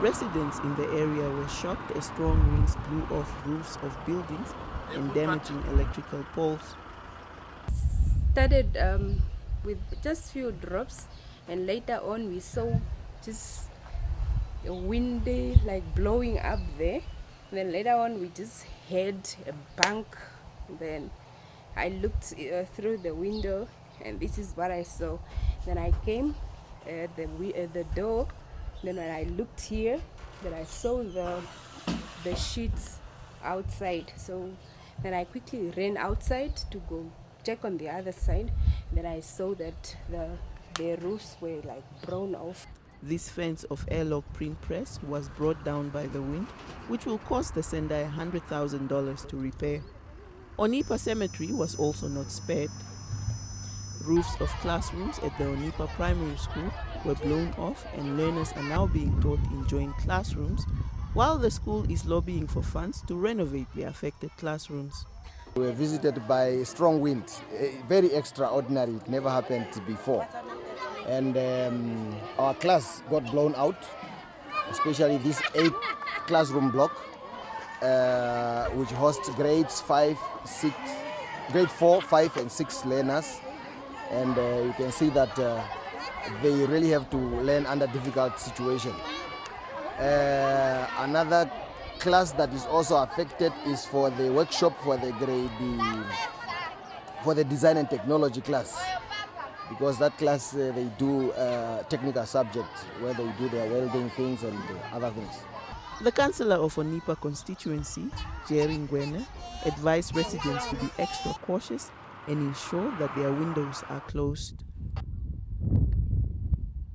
Residents in the area were shocked as strong winds blew off roofs of buildings and damaging electrical poles. Started with just few drops, and later on we saw just a windy like blowing up there. Then later on we just heard a bang. Then I looked through the window, and this is what I saw. Then I came at the door. Then when I looked here, then I saw the sheets outside. So then I quickly ran outside to go check on the other side. Then I saw that the roofs were like blown off. This fence of airlock print press was brought down by the wind, which will cost the sender $100,000 to repair. Oniipa Cemetery was also not spared. Roofs of classrooms at the Oniipa Primary School were blown off, and learners are now being taught in joint classrooms, while the school is lobbying for funds to renovate the affected classrooms. We were visited by strong wind, very extraordinary, it never happened before. And our class got blown out, especially this 8 classroom block, which hosts grades 4, 5 and 6 learners. And you can see that they really have to learn under difficult situation. Another class that is also affected is for the workshop for the design and technology class, because that class they do technical subjects where they do their welding things and other things. The councillor of Oniipa constituency, Jerry Ngwene, advised residents to be extra cautious and ensure that their windows are closed.